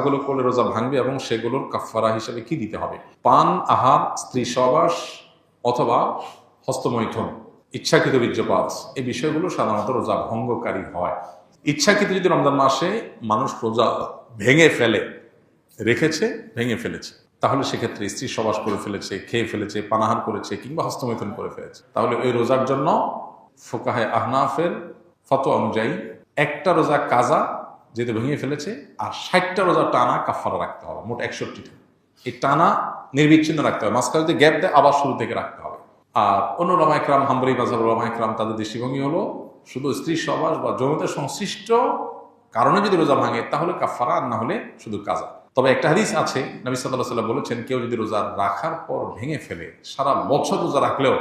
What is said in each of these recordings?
গুলো করলে রোজা ভাঙবে এবং সেগুলোর কাফারা হিসেবে কি দিতে হবে? পান, আহার, স্ত্রী সহবাস অথবা হস্তমৈথুন, ইচ্ছাকৃত বীর্যপাত, এই বিষয়গুলো সাধারণত রোজা ভঙ্গকারী হয়। ইচ্ছাকৃত যদি রমজান মাসে মানুষ রোজা ভেঙে ফেলে, রেখেছে ভেঙে ফেলেছে, তাহলে সেক্ষেত্রে স্ত্রী সহবাস করে ফেলেছে, খেয়ে ফেলেছে, পানাহার করেছে কিংবা হস্তমৈথুন করে ফেলেছে, তাহলে ওই রোজার জন্য ফুকাহে আহনাফের ফতোয়া অনুযায়ী একটা রোজা কাজা যেহেতু ভেঙে ফেলেছে, আর 60টা রোজা টানা কাফারা রাখতে হবে, মোট 61টা। এই টানা নির্বিচ্ছিন্ন রাখতে হবে, মাঝখানে যদি গ্যাপ দেয় আবার শুরু থেকে রাখতে হবে। আর অন্য ওলামা ইকরাম, হাম্বলি মাযহাব ওলামা ইকরাম, তাদের দৃষ্টিভঙ্গি হলো শুধু স্ত্রী সহবাস বা যৌনতার সংশ্লিষ্ট কারণে যদি রোজা ভাঙে তাহলে কাফারা, আর না হলে শুধু কাজা। তবে একটা হাদিস আছে, নবী সাল্লাল্লাহু আলাইহি ওয়াসাল্লাম বলেছেন, কেউ যদি রোজা রাখার পর ভেঙে ফেলে, সারা বছর রোজা রাখলেও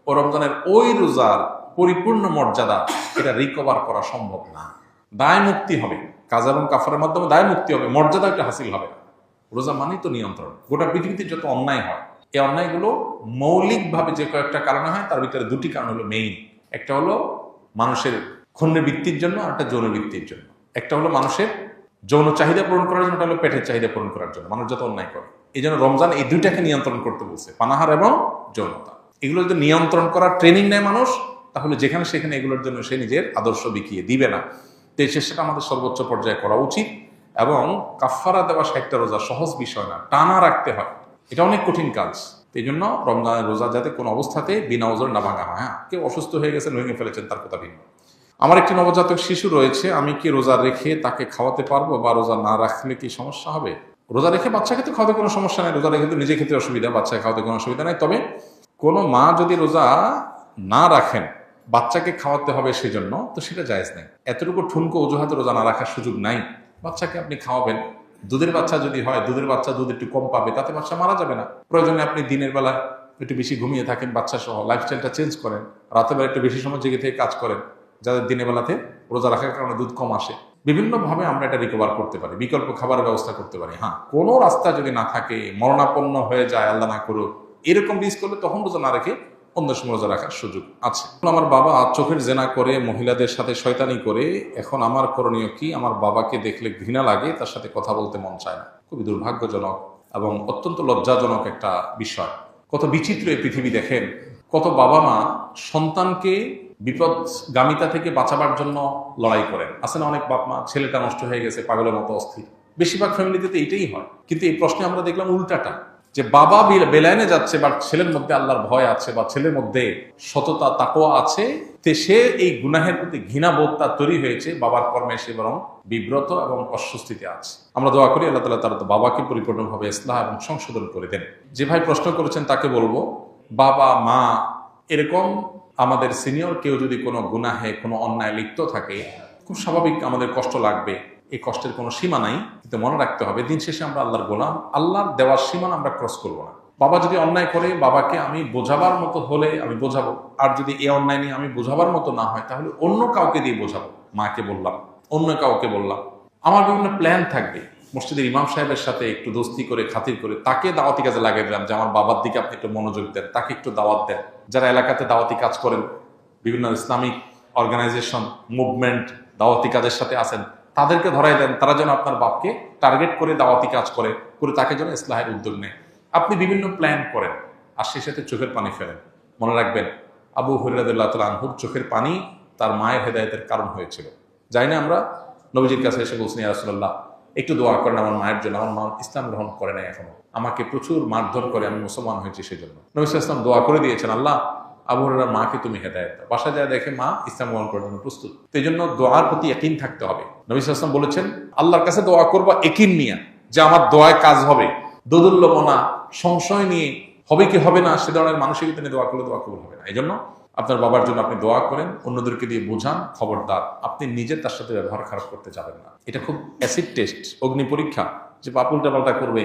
ও রমজানের ওই রোজার পরিপূর্ণ মর্যাদা এটা রিকভার করা সম্ভব না। দায় মুক্তি হবে, কাজা এবং কাফারের মাধ্যমে দায় মুক্তি হবে, মর্যাদা একটা হাসিল হবে না। রোজা মানেই তো নিয়ন্ত্রণ। গোটা পৃথিবীতে যত অন্যায় হয়, এই অন্যায়গুলো মৌলিকভাবে যে কয়েকটা কারণে হয়, তার ভিতরে দুটি কারণ হলো মেইন। একটা হলো মানুষের ক্ষুণ্ণ বৃত্তির জন্য, আর একটা যৌন বৃত্তির জন্য। একটা হলো মানুষের যৌন চাহিদা পূরণ করার জন্য, একটা হলো পেটের চাহিদা পূরণ করার জন্য মানুষ যত অন্যায় করে। এই জন্য রমজান এই দুইটাকে নিয়ন্ত্রণ করতে বলছে, পানাহার এবং যৌনতা। এগুলো যদি নিয়ন্ত্রণ করার ট্রেনিং নেয় মানুষ, তাহলে যেখানে সেখানে এগুলোর জন্য সে নিজের আদর্শ বিকিয়ে দিবে না। তো এই চেষ্টাটা আমাদের সর্বোচ্চ পর্যায়ে করা উচিত। এবং কাফারা দেওয়া 60টা রোজা সহজ বিষয় না, টানা রাখতে হয়, এটা অনেক কঠিন কাজ। এই জন্য রমজানের রোজা যাতে কোনো অবস্থাতে বিনা ওজরে না ভাঙা হয়। হ্যাঁ, কেউ অসুস্থ হয়ে গেছে, ভেঙে ফেলেছেন, তার কথা ভিন্ন। আমার একটি নবজাতক শিশু রয়েছে, আমি কি রোজা রেখে তাকে খাওয়াতে পারবো, বা রোজা না রাখলে কি সমস্যা হবে? রোজা রেখে বাচ্চাকে তো খাওয়াতে কোনো সমস্যা নেই, রোজা রেখে তো নিজে খেতে অসুবিধা, বাচ্চাকে খাওয়াতে কোনো অসুবিধা নেই। তবে কোনো মা যদি রোজা না রাখেন, বাচ্চাকে খাওয়াতে হবে সেজন্য, তো সেটা জায়েজ নেই। এতটুকু ঠুনকো অজুহাতে রোজা না রাখার সুযোগ নাই। বাচ্চাকে আপনি খাওয়াবেন, দুধের বাচ্চা যদি হয়, দুধের বাচ্চা দুধ একটু কম পাবে, তাতে বাচ্চা মারা যাবে না। প্রয়োজনে আপনি দিনের বেলা একটু বেশি ঘুমিয়ে থাকেন, বাচ্চা সহ লাইফস্টাইলটা চেঞ্জ করেন, রাতের বেলা একটু বেশি সময় জেগে থেকে কাজ করেন, যাদের দিনের বেলাতে রোজা রাখার কারণে দুধ কম আসে। বিভিন্নভাবে আমরা এটা রিকভার করতে পারি, বিকল্প খাবারের ব্যবস্থা করতে পারি। হ্যাঁ, কোনো রাস্তা যদি না থাকে, মরণাপন্ন হয়ে যায়, আল্লাহ না করুক, এরকম রিস্ক করলে তখন রোজা না রেখে অন্য সময় রোজা রাখার সুযোগ আছে। আমার বাবা চোখের জেনা করে, মহিলাদের সাথে শয়তানি করে, এখন আমার করণীয় কি? আমার বাবাকে দেখলে ঘৃণা লাগে, তার সাথে কথা বলতে মন চায় না। খুবই দুর্ভাগ্যজনক এবং অত্যন্ত লজ্জাজনক একটা বিষয়। কত বিচিত্র এই পৃথিবী দেখেন, কত বাবা মা সন্তানকে বিপদগামিতা থেকে বাঁচাবার জন্য লড়াই করেন। আছে না অনেক বাপ মা, ছেলেটা নষ্ট হয়ে গেছে, পাগলের মতো অস্থির। বেশিরভাগ ফ্যামিলিতে তো এইটাই হয়। কিন্তু এই প্রশ্নে আমরা দেখলাম উল্টাটা, যে বাবা বেলায়নে যাচ্ছে, বা ছেলের মধ্যে আল্লাহর ভয় আছে, বা ছেলের মধ্যে সততা তাকওয়া আছে, তে সে এই গুনাহের প্রতি ঘৃণাবোধ তার তৈরি হয়েছে, বাবার কর্মে সে বরং বিব্রত এবং অস্বস্তিতে আছে। আমরা দোয়া করি আল্লাহ তাআলা তার বাবাকে পরিপূর্ণভাবে ইসলাহ এবং সংশোধন করে দেন। যে ভাই প্রশ্ন করেছেন তাকে বলবো, বাবা মা এরকম আমাদের সিনিয়র কেউ যদি কোনো গুনাহে, কোনো অন্যায় লিপ্ত থাকে, খুব স্বাভাবিক আমাদের কষ্ট লাগবে। এই কষ্টের কোনো সীমা নাই, কিন্তু মনে রাখতে হবে দিন শেষে আমরা আল্লাহর গোলাম, আল্লাহর দেওয়ার সীমানা আমরা ক্রস করবো না। বাবা যদি অন্যায় করে, বাবাকে আমি বোঝাবার মতো হলে আমি বোঝাবো, আর যদি এই অন্যায় নিয়ে আমি বোঝাবার মতো না হয়, তাহলে অন্য কাউকে দিয়ে বোঝাবো। মাকে বললাম, অন্য কাউকে বললাম। আমার বিভিন্ন প্ল্যান থাকবে, মসজিদের ইমাম সাহেবের সাথে একটু দোস্তি করে, খাতির করে তাকে দাওয়াতি কাজে লাগিয়ে দিলাম, যে আমার বাবার দিকে আপনি একটু মনোযোগ দেন, তাকে একটু দাওয়াত দেন। যারা এলাকাতে দাওয়াতি কাজ করেন, বিভিন্ন ইসলামিক অর্গানাইজেশন, মুভমেন্ট, দাওয়াতি কাজের সাথে আছেন, তাদেরকে ধরাই দেন, তারা যেন আপনার বাপকে টার্গেট করে দাওয়াতি কাজ করে তাকে যেন ইসলাহের উদ্যোগ নেয়। আপনি বিভিন্ন প্ল্যান করেন, আর সেই সাথে চোখের পানি ফেলেন। মনে রাখবেন, আবু হুরায়রা রাদিয়াল্লাহু তাআলা আনহুর চোখের পানি তার মায়ের হেদায়েতের কারণ হয়েছিল। যাই না আমরা নবীজির কাছে এসে বলছি, ইয়া রাসূলুল্লাহ একটু দোয়া করেন আমার মায়ের জন্য, আমার মা ইসলাম গ্রহণ করে নাই এখনো, আমাকে প্রচুর মারধর করে, আমি মুসলমান হয়েছি সেজন্য। নবী সাল্লাল্লাহু আলাইহি ওয়াসাল্লাম দোয়া করে দিয়েছেন, আল্লাহ আবু হুরায়রার মাকে তুমি হেদায়েত দাও। বাসা যায় দেখে মা ইসলাম গ্রহণ করার জন্য প্রস্তুত। এই জন্য দোয়ার প্রতি ইয়াকিন থাকতে হবে। নবী সাল্লাল্লাহু আলাইহি ওয়াসাল্লাম বলেছেন, আল্লাহর কাছে দোয়া করবা ইয়াকিন নিয়ে, যে আমার দোয়ায় কাজ হবে। দোদুল্যমনা, সংশয় নিয়ে হবে কি হবে না সে ধরনের মানসিকতা নিয়ে দোয়া করলে দোয়া কবুল হবে না। এই জন্য আপনার বাবার জন্য আপনি দোয়া করেন, অন্যদেরকে দিয়ে বোঝান, খবরদার আপনি নিজে তার সাথে ব্যবহার খারাপ করতে যাবেন না। এটা খুব অ্যাসিড টেস্ট, অগ্নি পরীক্ষা, যে বাপ উল্টা পাল্টা করবে,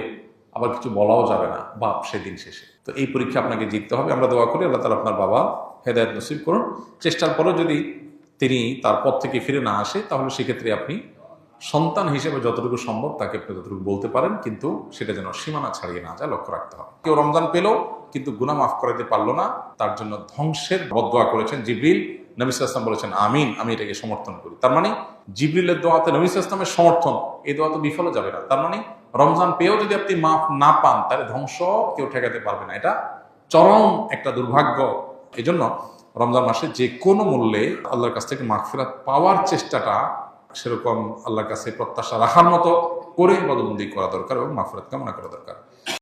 আবার কিছু বলাও যাবে না বাপ সেদিন শেষে। তো এই পরীক্ষা আপনাকে জিততে হবে। আমরা দোয়া করি আল্লাহ তাআলা আপনার বাবা হেদায়েত নসিব করুন। চেষ্টার পরেও যদি তিনি তার পথ থেকে ফিরে না আসে, তাহলে সেক্ষেত্রে আপনি সন্তান হিসেবে যতটুকু সম্ভব তাকে আপনি ততটুকু বলতে পারেন, কিন্তু সেটা যেন সীমানা ছাড়িয়ে না যায়, লক্ষ্য রাখতে হবে। কেউ রমজান পেল কিন্তু গুনাহ মাফ করাতে পারলো না, তার জন্য ধ্বংসের বদদোয়া করেছেন জিবরিল, নবী সাল্লাল্লাহু আলাইহি ওয়াসাল্লাম বলেছেন আমিন, আমি এটাকে সমর্থন করি। তার মানে জিবরিলের দোয়াতে নবী সাল্লাল্লাহু আলাইহি ওয়াসাল্লামের সমর্থন, এই দোয়া তো বিফলে যাবে না। তার মানে রমজান পেয়েও যদি আপনি মাফ না পান, তাহলে ধ্বংস কেউ ঠেকাতে পারবে না, এটা চরম একটা দুর্ভাগ্য। এই জন্য রমজান মাসে যে কোনো মূল্যে আল্লাহর কাছ থেকে মাগফিরাত পাওয়ার চেষ্টাটা সেরকম আল্লাহর কাছে প্রত্যাশা রাখার মতো করে ইবাদতবন্দি করা দরকার এবং মাগফিরাত কামনা করা দরকার।